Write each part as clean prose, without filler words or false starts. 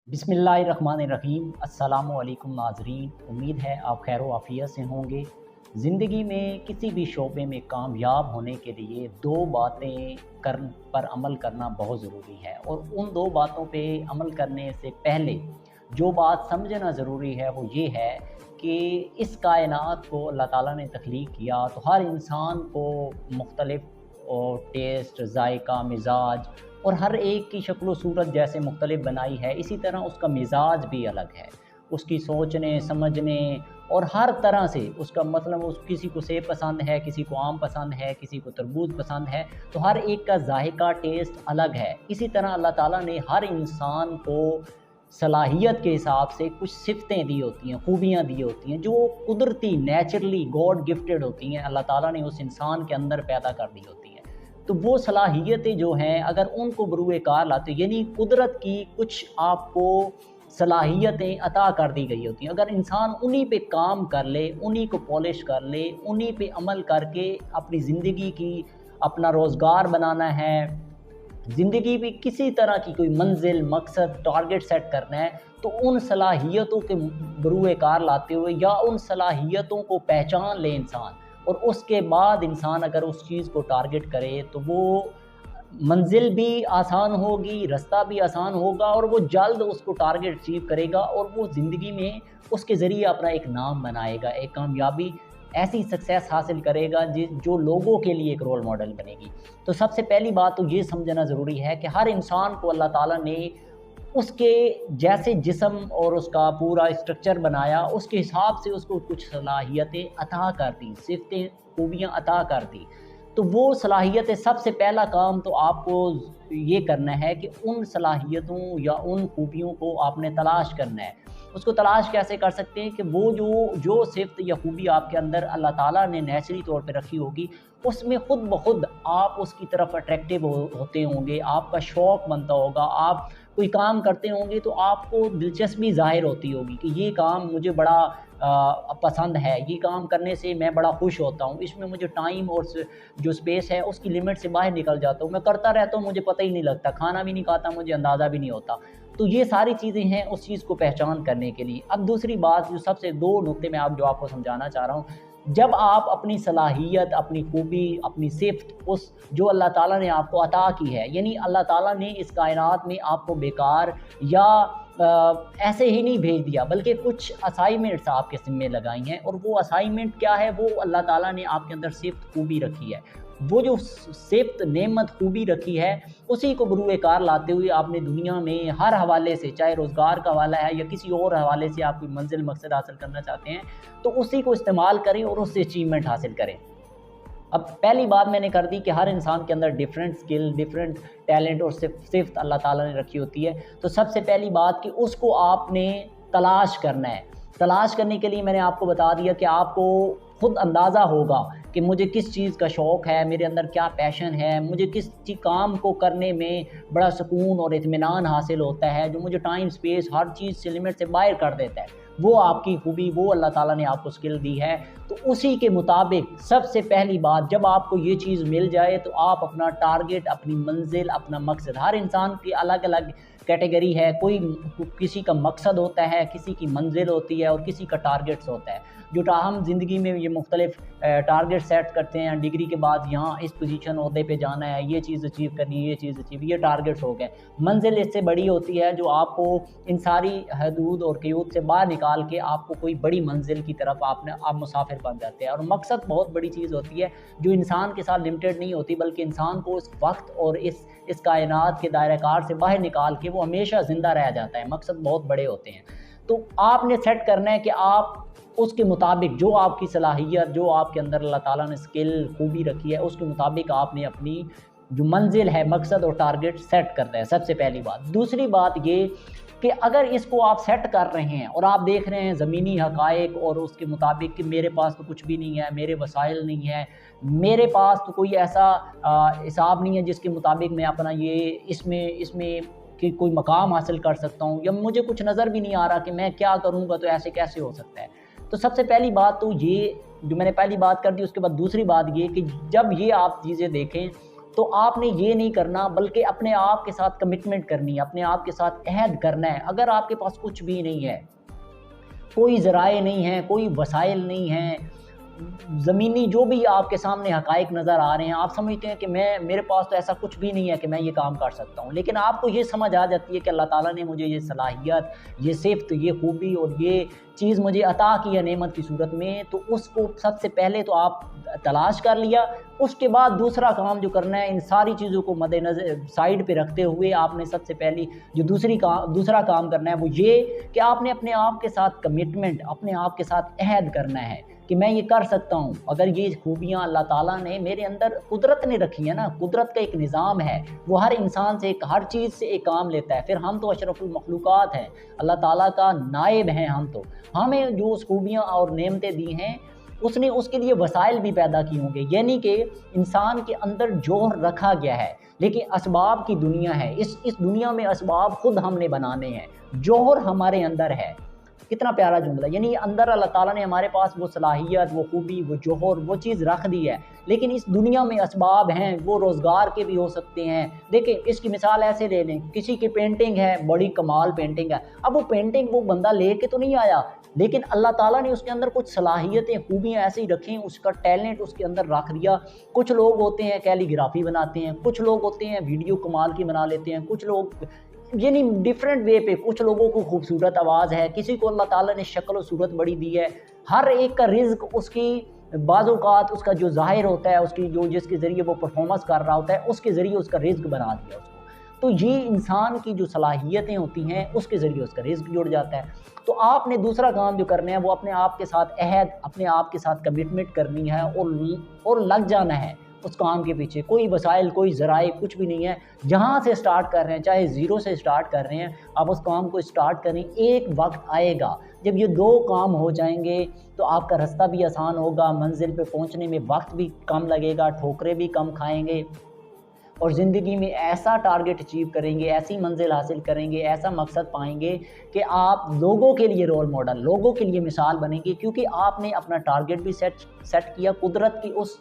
बिस्मिल्लाहिर्रहमानिर्रहीम। अस्सलामु अलैकुम नाज़रीन, उम्मीद है आप खैर व आफ़ियत से होंगे। ज़िंदगी में किसी भी शोबे में कामयाब होने के लिए दो बातें पर अमल करना बहुत ज़रूरी है, और उन दो बातों पे अमल करने से पहले जो बात समझना ज़रूरी है वो ये है कि इस कायनात को अल्लाह ताला ने तख्लीक किया तो हर इंसान को मुख्तलिफ़ और टेस्ट, जायका, मिज़ाज और हर एक की शक्ल व सूरत जैसे मुख्तलिफ बनाई है, इसी तरह उसका मिज़ाज भी अलग है। उसकी सोचने, समझने और हर तरह से उसका मतलब किसी को सेब पसंद है, किसी को आम पसंद है, किसी को तरबूज पसंद है, तो हर एक का ज़ायका, टेस्ट अलग है। इसी तरह अल्लाह ताला ने हर इंसान को सलाहियत के हिसाब से कुछ सिफ़तें दी होती हैं, खूबियाँ दी होती हैं, जो कुदरती, नेचुरली गॉड गिफ्टेड होती हैं, अल्लाह ताला ने उस इंसान के अंदर पैदा कर दी होती हैं। तो वो सलाहियतें जो हैं, अगर उनको बरूए कार लाते, यानी कुदरत की कुछ आपको सलाहियतें अता कर दी गई होती हैं, अगर इंसान उन्हीं पे काम कर ले, उन्हीं को पॉलिश कर ले, उन्हीं पे अमल करके अपनी ज़िंदगी की अपना रोज़गार बनाना है, ज़िंदगी भी किसी तरह की कोई मंजिल, मकसद, टारगेट सेट करना है, तो उन सलाहियतों के बरूए कार लाते हुए या उन सलाहियतों को पहचान ले इंसान, और उसके बाद इंसान अगर उस चीज़ को टारगेट करे तो वो मंजिल भी आसान होगी, रास्ता भी आसान होगा, और वो जल्द उसको टारगेट अचीव करेगा, और वो ज़िंदगी में उसके ज़रिए अपना एक नाम बनाएगा, एक कामयाबी, ऐसी सक्सेस हासिल करेगा जो लोगों के लिए एक रोल मॉडल बनेगी। तो सबसे पहली बात तो ये समझना ज़रूरी है कि हर इंसान को अल्लाह ताला ने उसके जैसे जिस्म और उसका पूरा स्ट्रक्चर बनाया, उसके हिसाब से उसको कुछ सलाहियतें अता कर दी, सिफ़तें, खूबियाँ अता कर दी। तो वो सलाहियतें, सबसे पहला काम तो आपको ये करना है कि उन सलाहियतों या उन खूबियों को आपने तलाश करना है। उसको तलाश कैसे कर सकते हैं कि वो जो सिफ़त या खूबी आपके अंदर अल्लाह ताला ने नेचुरली तौर पे रखी होगी, उसमें ख़ुद ब खुद आप उसकी तरफ अट्रैक्टिव होते होंगे, आपका शौक़ बनता होगा, आप कोई काम करते होंगे तो आपको दिलचस्पी ज़ाहिर होती होगी कि ये काम मुझे बड़ा पसंद है, ये काम करने से मैं बड़ा खुश होता हूँ, इसमें मुझे टाइम और जो स्पेस है उसकी लिमिट से बाहर निकल जाता हूँ, मैं करता रहता हूँ, मुझे पता ही नहीं लगता, खाना भी नहीं खाता, मुझे अंदाज़ा भी नहीं होता। तो ये सारी चीज़ें हैं उस चीज़ को पहचान करने के लिए। अब दूसरी बात, जो सबसे दो नुक्ते मैं जो आपको समझाना चाह रहा हूँ, जब आप अपनी सलाहियत, अपनी खूबी, अपनी सिफ़त उस जो अल्लाह ताला ने आपको अता की है, यानी अल्लाह ताला ने इस कायनात में आपको बेकार या ऐसे ही नहीं भेज दिया, बल्कि कुछ असाइनमेंट्स आपके ज़िम्मे लगाई हैं, और वो असाइनमेंट क्या है, वो अल्लाह ताला ने आपके अंदर सिफ़त, खूबी रखी है। वो जो सिफ़त, नेमत, खूबी रखी है, उसी को बरूए कार लाते हुए आपने दुनिया में हर हवाले से, चाहे रोज़गार का हवाला है या किसी और हवाले से आप कोई मंज़िल, मकसद हासिल करना चाहते हैं, तो उसी को इस्तेमाल करें और उससे अचीवमेंट हासिल करें। अब पहली बात मैंने कर दी कि हर इंसान के अंदर डिफरेंट स्किल, डिफरेंट टैलेंट और सिफ़त अल्लाह ताला ने रखी होती है। तो सबसे पहली बात कि उसको आपने तलाश करना है। तलाश करने के लिए मैंने आपको बता दिया कि आपको खुद अंदाज़ा होगा कि मुझे किस चीज़ का शौक़ है, मेरे अंदर क्या पैशन है, मुझे किस काम को करने में बड़ा सुकून और इत्मीनान हासिल होता है, जो मुझे टाइम, स्पेस, हर चीज़ से लिमिट से बाहर कर देता है। वो आपकी खूबी, वो अल्लाह ताला ने आपको स्किल दी है। तो उसी के मुताबिक सबसे पहली बात, जब आपको ये चीज़ मिल जाए तो आप अपना टारगेट, अपनी मंजिल, अपना मकसद, हर इंसान की अलग अलग कैटेगरी है, कोई किसी का मकसद होता है, किसी की मंजिल होती है और किसी का टारगेट्स होता है। जो हम ज़िंदगी में ये मुख्तलिफ टारगेट सेट करते हैं, डिग्री के बाद यहाँ इस पोजीशन ओहदे पे जाना है, ये चीज़ अचीव करनी है, ये चीज़ अचीव, ये टारगेट्स हो गए। मंजिल इससे बड़ी होती है जो आपको इन सारी हदूद और क़यूद से बाहर निकाल के आपको कोई बड़ी मंजिल की तरफ आप मुसाफिर बन जाते हैं। और मकसद बहुत बड़ी चीज़ होती है जो इंसान के साथ लिमिटेड नहीं होती, बल्कि इंसान को इस वक्त और इस कायनात के दायरा कार से बाहर निकाल के वो हमेशा ज़िंदा रह जाता है। मकसद बहुत बड़े होते हैं। तो आपने सेट करना है कि आप उसके मुताबिक, जो आपकी सलाहियत, जो आपके अंदर अल्लाह ताला ने स्किल, खूबी रखी है, उसके मुताबिक आपने अपनी जो मंजिल है, मकसद और टारगेट सेट करना है, सबसे पहली बात। दूसरी बात ये कि अगर इसको आप सेट कर रहे हैं और आप देख रहे हैं ज़मीनी हक़ाइक़ और उसके मुताबिक कि मेरे पास तो कुछ भी नहीं है, मेरे वसाइल नहीं है, मेरे पास तो कोई ऐसा हिसाब नहीं है जिसके मुताबिक मैं अपना ये इसमें कि कोई मकाम हासिल कर सकता हूँ, या मुझे कुछ नज़र भी नहीं आ रहा कि मैं क्या करूँगा, तो ऐसे कैसे हो सकता है। तो सबसे पहली बात तो ये जो मैंने पहली बात कर दी, उसके बाद दूसरी बात ये कि जब ये आप चीज़ें देखें تو آپ نے یہ نہیں کرنا، بلکہ اپنے آپ کے ساتھ کمٹمنٹ کرنی ہے، اپنے آپ کے ساتھ عہد کرنا ہے۔ اگر آپ کے پاس کچھ بھی نہیں ہے، کوئی ذرائع نہیں ہیں، کوئی وسائل نہیں ہیں، زمینی جو بھی آپ کے سامنے حقائق نظر آ رہے ہیں، آپ سمجھتے ہیں کہ میرے پاس تو ایسا کچھ بھی نہیں ہے کہ میں یہ کام کر سکتا ہوں، لیکن آپ کو یہ سمجھ آ جاتی ہے کہ اللہ تعالیٰ نے مجھے یہ صلاحیت، یہ صفت، یہ خوبی اور یہ چیز مجھے عطا کی ہے نعمت کی صورت میں، تو اس کو سب سے پہلے تو آپ تلاش کر لیا۔ اس کے بعد دوسرا کام جو کرنا ہے، ان ساری چیزوں کو مد نظر سائڈ پہ رکھتے ہوئے آپ نے سب سے پہلی جو دوسرا کام کرنا ہے وہ یہ کہ آپ نے اپنے آپ کے ساتھ کمٹمنٹ، اپنے آپ کے ساتھ عہد کرنا ہے کہ میں یہ کر سکتا ہوں۔ اگر یہ خوبیاں اللہ تعالیٰ نے میرے اندر، قدرت نے رکھی ہے نا، قدرت کا ایک نظام ہے، وہ ہر انسان سے ہر چیز سے ایک کام لیتا ہے، پھر ہم تو اشرف المخلوقات ہیں، اللہ تعالیٰ کا نائب ہیں ہم، تو ہمیں جو خوبیاں اور نعمتیں دی ہیں اس نے اس کے لیے وسائل بھی پیدا کی ہوں گے، یعنی کہ انسان کے اندر جوہر رکھا گیا ہے، لیکن اسباب کی دنیا ہے، اس دنیا میں اسباب خود ہم نے بنانے ہیں، جوہر ہمارے اندر ہے۔ کتنا پیارا جملہ، یعنی اندر اللہ تعالیٰ نے ہمارے پاس وہ صلاحیت، وہ خوبی، وہ جوہر، وہ چیز رکھ دی ہے، لیکن اس دنیا میں اسباب ہیں، وہ روزگار کے بھی ہو سکتے ہیں۔ دیکھیں اس کی مثال ایسے لے لیں، کسی کی پینٹنگ ہے، بڑی کمال پینٹنگ ہے، اب وہ پینٹنگ وہ بندہ لے کے تو نہیں آیا، لیکن اللہ تعالیٰ نے اس کے اندر کچھ صلاحیتیں، خوبیاں ایسی رکھیں، اس کا ٹیلنٹ اس کے اندر رکھ دیا۔ کچھ لوگ ہوتے ہیں کیلی گرافی بناتے ہیں، کچھ لوگ ہوتے ہیں ویڈیو کمال کی بنا لیتے ہیں، کچھ لوگ یعنی ڈیفرنٹ وے پہ، کچھ لوگوں کو خوبصورت آواز ہے، کسی کو اللہ تعالیٰ نے شکل و صورت بڑی دی ہے، ہر ایک کا رزق اس کی بعض اوقات اس کا جو ظاہر ہوتا ہے، اس کی جو جس کے ذریعے وہ پرفارمنس کر رہا ہوتا ہے، اس کے ذریعے اس کا رزق بنا دیا اس کو۔ تو یہ انسان کی جو صلاحیتیں ہوتی ہیں اس کے ذریعے اس کا رزق جڑ جاتا ہے۔ تو آپ نے دوسرا کام جو کرنا ہے وہ اپنے آپ کے ساتھ عہد، اپنے آپ کے ساتھ کمٹمنٹ کرنی ہے اور لگ جانا ہے اس کام کے پیچھے۔ کوئی وسائل، کوئی ذرائع کچھ بھی نہیں ہے، جہاں سے سٹارٹ کر رہے ہیں، چاہے زیرو سے سٹارٹ کر رہے ہیں، آپ اس کام کو سٹارٹ کریں۔ ایک وقت آئے گا جب یہ دو کام ہو جائیں گے تو آپ کا راستہ بھی آسان ہوگا، منزل پہ پہنچنے میں وقت بھی کم لگے گا، ٹھوکریں بھی کم کھائیں گے، اور زندگی میں ایسا ٹارگٹ اچیو کریں گے، ایسی منزل حاصل کریں گے، ایسا مقصد پائیں گے کہ آپ لوگوں کے لیے رول ماڈل، لوگوں کے لیے مثال بنیں گے، کیونکہ آپ نے اپنا ٹارگٹ بھی سیٹ کیا قدرت کی اس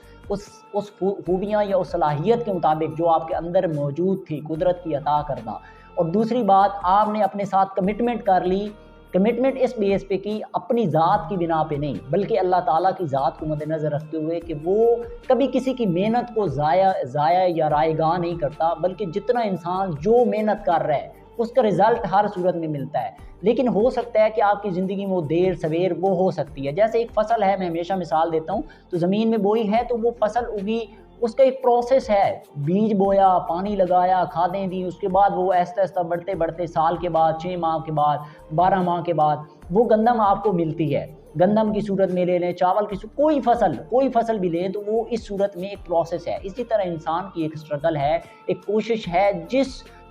خوبیاں یا اس صلاحیت کے مطابق جو آپ کے اندر موجود تھی، قدرت کی عطا کردہ۔ اور دوسری بات، آپ نے اپنے ساتھ کمٹمنٹ کر لی۔ کمٹمنٹ اس بیس پہ کی اپنی ذات کی بنا پہ نہیں، بلکہ اللہ تعالیٰ کی ذات کو مد نظر رکھتے ہوئے کہ وہ کبھی کسی کی محنت کو ضائع یا رائگاں نہیں کرتا، بلکہ جتنا انسان جو محنت کر رہا ہے اس کا رزلٹ ہر صورت میں ملتا ہے۔ لیکن ہو سکتا ہے کہ آپ کی زندگی میں وہ دیر سویر وہ ہو سکتی ہے، جیسے ایک فصل ہے، میں ہمیشہ مثال دیتا ہوں، تو زمین میں بوئی ہے تو وہ فصل اگی، اس کا ایک پروسیس ہے، بیج بویا، پانی لگایا، کھادیں دی، اس کے بعد وہ آہستہ آہستہ بڑھتے بڑھتے سال کے بعد، 6 ماہ کے بعد، 12 ماہ کے بعد وہ گندم آپ کو ملتی ہے۔ گندم کی صورت میں لے لیں، چاول کی صورت، کوئی فصل بھی لیں تو وہ اس صورت میں ایک پروسیس ہے۔ اسی طرح انسان کی ایک سٹرگل ہے، ایک کوشش ہے،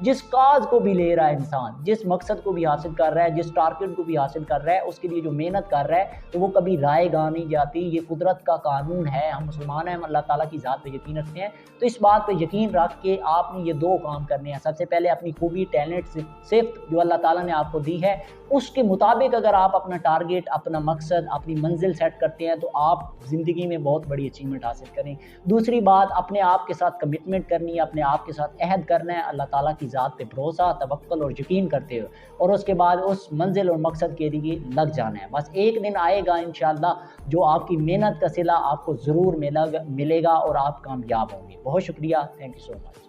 جس کاز کو بھی لے رہا ہے انسان، جس مقصد کو بھی حاصل کر رہا ہے، جس ٹارگٹ کو بھی حاصل کر رہا ہے، اس کے لیے جو محنت کر رہا ہے تو وہ کبھی رائے گاہ نہیں جاتی۔ یہ قدرت کا قانون ہے، ہم مسلمان ہیں، ہم اللہ تعالیٰ کی ذات پہ یقین رکھتے ہیں، تو اس بات پہ یقین رکھ کے آپ نے یہ دو کام کرنے ہیں۔ سب سے پہلے اپنی خوبی، ٹیلنٹ، صفت جو اللہ تعالیٰ نے آپ کو دی ہے، اس کے مطابق اگر آپ اپنا ٹارگٹ، اپنا مقصد، اپنی منزل سیٹ کرتے ہیں تو آپ زندگی میں بہت بڑی اچیومنٹ حاصل کریں۔ دوسری بات، اپنے آپ کے ساتھ کمٹمنٹ کرنی ہے، اپنے آپ کے ساتھ عہد کرنا ہے، اللہ تعالیٰ کی ذات پہ بھروسہ، توکل اور یقین کرتے ہوئے، اور اس کے بعد اس منزل اور مقصد کے لیے لگ جانا ہے۔ بس ایک دن آئے گا انشاءاللہ جو آپ کی محنت کا صلہ آپ کو ضرور ملے گا اور آپ کامیاب ہوں گے۔ بہت شکریہ، تھینک یو سو مچ۔